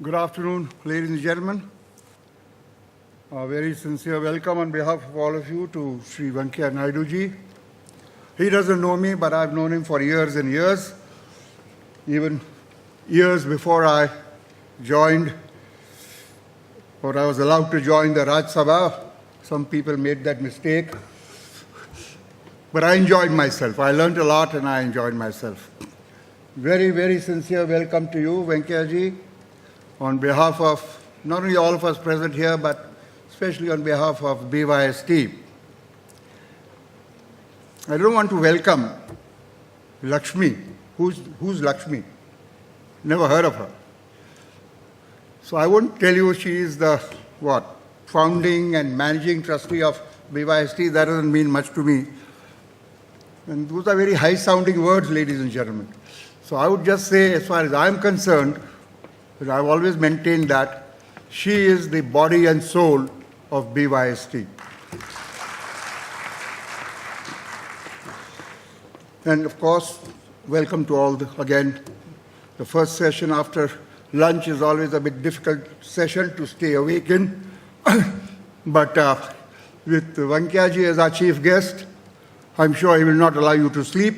Good afternoon, ladies and gentlemen. A very sincere welcome on behalf of all of you to Sri Venkaiah Naidu ji. He doesn't know me, but I've known him for years and years, even years before I joined, or I was allowed to join the Raj Sabha. Some people made that mistake. But I enjoyed myself. I learned a lot and I enjoyed myself. Very, very sincere welcome to you, Venkaiah ji, on behalf of not only all of us present here, but especially on behalf of BYST. I don't want to welcome Lakshmi. Who's Lakshmi? Never heard of her. So I won't tell you she is the, founding and managing trustee of BYST. That doesn't mean much to me. And those are very high-sounding words, ladies and gentlemen. So I would just say, as far as I'm concerned, that I've always maintained that she is the body and soul of BYST. And of course, welcome to all, again, the first session after lunch is always a bit difficult session to stay awake in. But with Venkaiah ji as our chief guest, I'm sure he will not allow you to sleep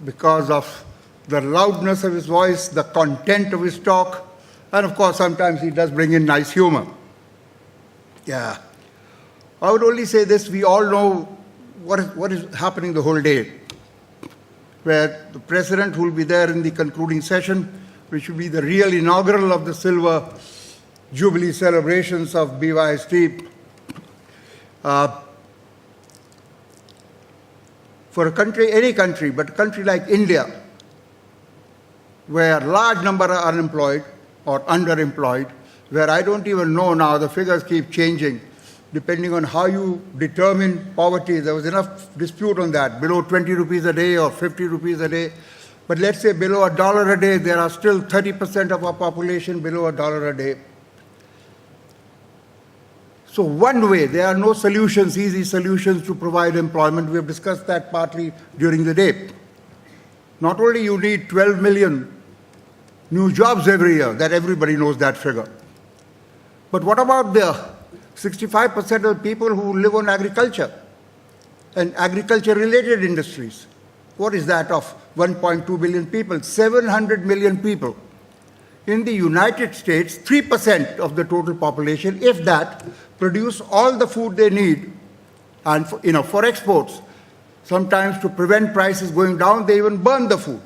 because of the loudness of his voice, the content of his talk, and of course, sometimes he does bring in nice humor. Yeah. I would only say this, we all know what is happening the whole day, where the president who will be there in the concluding session, which will be the real inaugural of the silver Jubilee celebrations of BYST. For a country, any country, but a country like India, where a large number are unemployed or underemployed, where I don't even know now, the figures keep changing, depending on how you determine poverty. There was enough dispute on that, below 20 rupees a day or 50 rupees a day. But let's say below $1 a day, there are still 30% of our population below $1 a day. So one way, there are no solutions, easy solutions to provide employment. We have discussed that partly during the day. Not only you need 12 million new jobs every year, that everybody knows that figure. But what about the 65% of people who live on agriculture and agriculture-related industries? What is that of 1.2 billion people? 700 million people. In the United States, 3% of the total population, if that, produce all the food they need and for exports. Sometimes to prevent prices going down, they even burn the food.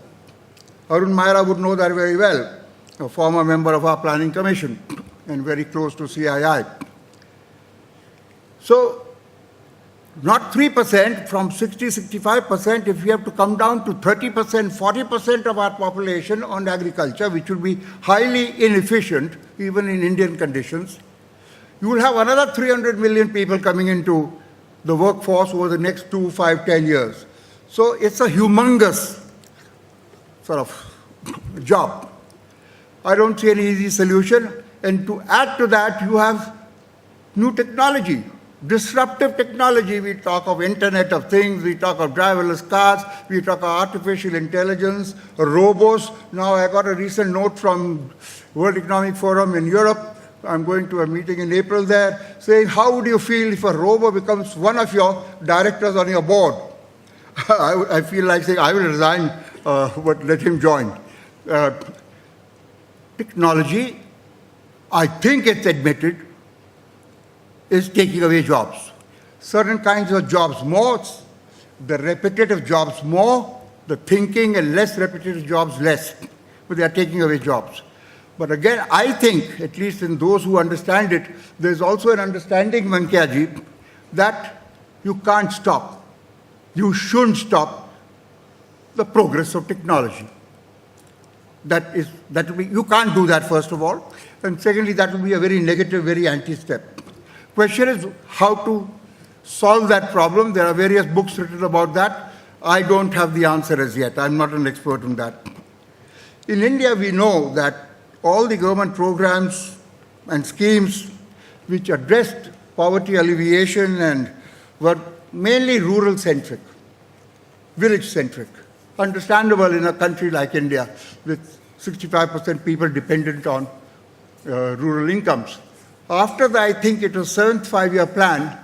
Arun Maira would know that very well, a former member of our planning commission and very close to CII. So, not 3%, from 65%, if we have to come down to 30%, 40% of our population on agriculture, which will be highly inefficient, even in Indian conditions, you will have another 300 million people coming into the workforce over the next 2, 5, 10 years. So it's a humongous sort of job. I don't see any easy solution. And to add to that, you have new technology, disruptive technology. We talk of Internet of Things, we talk of driverless cars, we talk of artificial intelligence, robots. Now I got a recent note from World Economic Forum in Europe. I'm going to a meeting in April there, saying, how would you feel if a robot becomes one of your directors on your board? I feel like saying, I will resign, but let him join. Technology, I think it's admitted, is taking away jobs. Certain kinds of jobs more, the repetitive jobs more, the thinking and less repetitive jobs less. But they are taking away jobs. But again, I think, at least in those who understand it, there's also an understanding, Venkaiah ji, that you can't stop. You shouldn't stop the progress of technology. You can't do that, first of all. And secondly, that will be a very negative, very anti-step. Question is how to solve that problem. There are various books written about that. I don't have the answer as yet. I'm not an expert on that. In India, we know that all the government programs and schemes which addressed poverty alleviation and were mainly rural-centric, village-centric. Understandable in a country like India with 65% people dependent on rural incomes. After that, I think it was 7th five-year plan,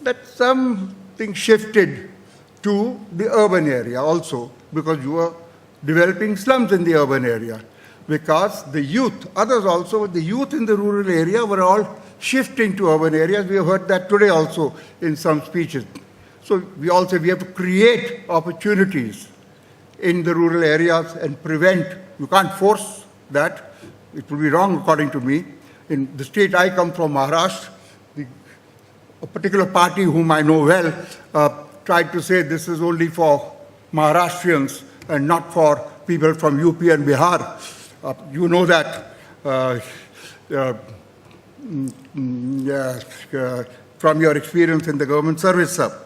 that something shifted to the urban area also, because you were developing slums in the urban area. Because the youth, others also, the youth in the rural area were all shifting to urban areas. We have heard that today also in some speeches. So we also have to create opportunities in the rural areas and prevent, you can't force that. It would be wrong according to me. In the state I come from, Maharashtra, a particular party whom I know well tried to say this is only for Maharashtrians and not for people from UP and Bihar. You know that from your experience in the government service, sir.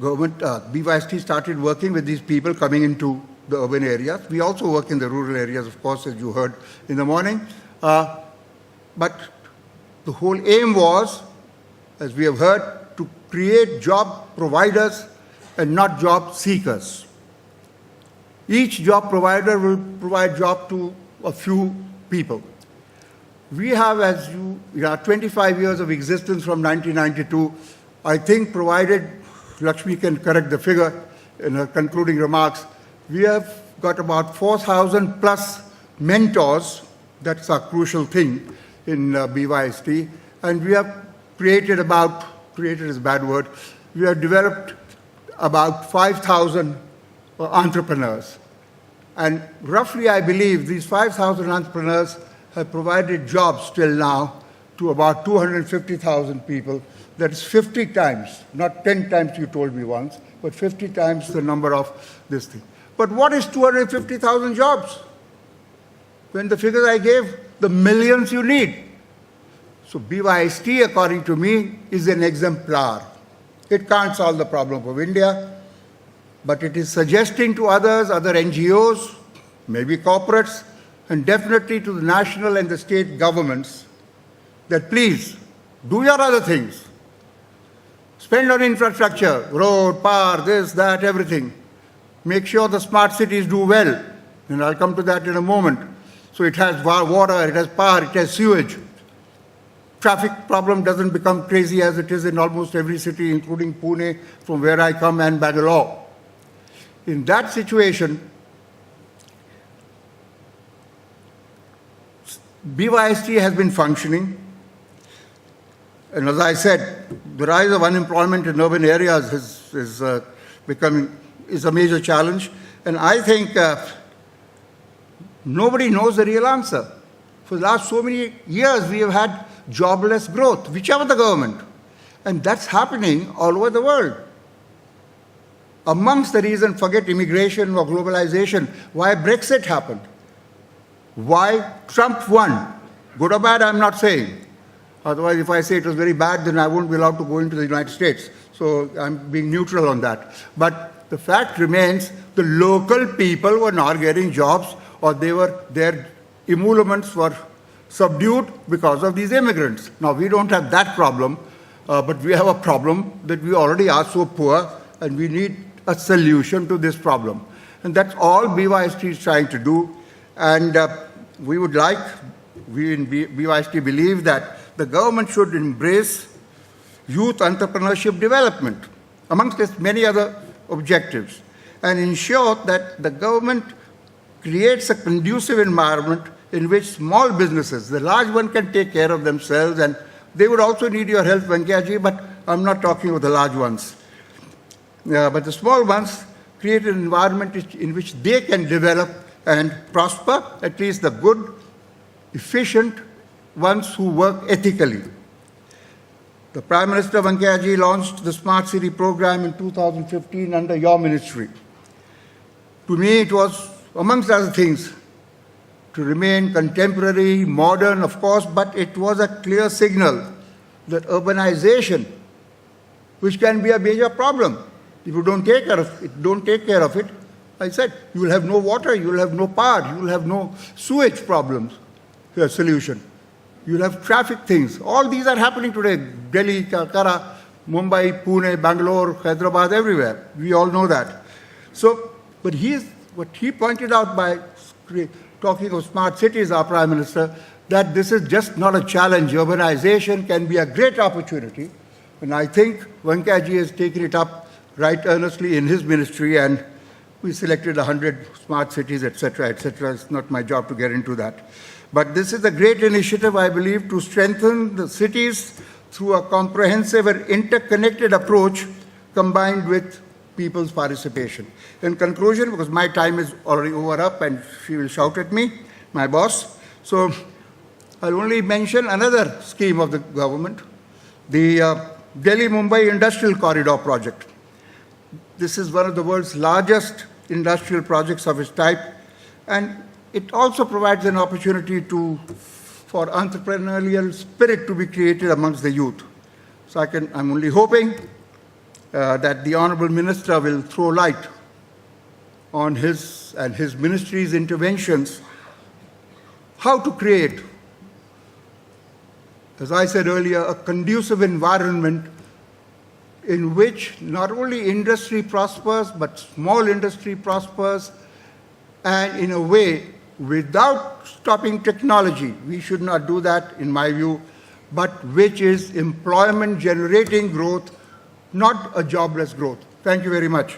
BYST started working with these people coming into the urban areas. We also work in the rural areas, of course, as you heard in the morning. But the whole aim was, as we have heard, to create job providers and not job seekers. Each job provider will provide job to a few people. We have, as you, 25 years of existence from 1992, I think provided, Lakshmi can correct the figure in her concluding remarks, we have got about 4,000 plus mentors. That's a crucial thing in BYST. And we have created is a bad word, we have developed about 5,000 entrepreneurs. And roughly, I believe, these 5,000 entrepreneurs have provided jobs till now to about 250,000 people. That is 50 times, not 10 times you told me once, but 50 times the number of this thing. But what is 250,000 jobs? When the figures I gave, the millions you need. So BYST, according to me, is an exemplar. It can't solve the problem of India, but it is suggesting to others, other NGOs, maybe corporates, and definitely to the national and the state governments, that please, do your other things. Spend on infrastructure, road, power, this, that, everything. Make sure the smart cities do well, and I'll come to that in a moment. So it has water, it has power, it has sewage. Traffic problem doesn't become crazy as it is in almost every city, including Pune, from where I come, and Bangalore. In that situation, BYST has been functioning. And as I said, the rise of unemployment in urban areas is a major challenge. And I think nobody knows the real answer. For the last so many years, we have had jobless growth, whichever the government. And that's happening all over the world. Amongst the reasons, forget immigration or globalization, why Brexit happened, why Trump won. Good or bad, I'm not saying. Otherwise, if I say it was very bad, then I won't be allowed to go into the United States. So I'm being neutral on that. But the fact remains, the local people were not getting jobs, or their emoluments were subdued because of these immigrants. Now, we don't have that problem, but we have a problem that we already are so poor, and we need a solution to this problem. And that's all BYST is trying to do. And we in BYST believe that the government should embrace youth entrepreneurship development, amongst its many other objectives, and ensure that the government creates a conducive environment in which small businesses, the large one, can take care of themselves, and they would also need your help, Venkaiah-ji, but I'm not talking about the large ones. But the small ones create an environment in which they can develop and prosper, at least the good, efficient ones who work ethically. The Prime Minister Venkaiah-ji launched the Smart City program in 2015 under your ministry. To me, it was, amongst other things, to remain contemporary, modern, of course, but it was a clear signal that urbanization, which can be a major problem, if you don't take care of it, I said, you will have no water, you will have no power, you will have no sewage problems. Solution. You will have traffic things. All these are happening today. Delhi, Calcutta, Mumbai, Pune, Bangalore, Hyderabad, everywhere. We all know that. So, but what he pointed out by to talking of smart cities, our Prime Minister, that this is just not a challenge. Urbanization can be a great opportunity. And I think Venkaji has taken it up right earnestly in his ministry, and we selected 100 smart cities, etc., etc. It's not my job to get into that. But this is a great initiative, I believe, to strengthen the cities through a comprehensive and interconnected approach combined with people's participation. In conclusion, because my time is already over up and she will shout at me, my boss, so I'll only mention another scheme of the government, the Delhi-Mumbai Industrial Corridor project. This is one of the world's largest industrial projects of its type, and it also provides an opportunity for entrepreneurial spirit to be created amongst the youth. So I'm only hoping that the Honorable Minister will throw light on his and his ministry's interventions, how to create, as I said earlier, a conducive environment in which not only industry prospers, but small industry prospers, and in a way, without stopping technology. We should not do that, in my view, but which is employment-generating growth, not a jobless growth. Thank you very much.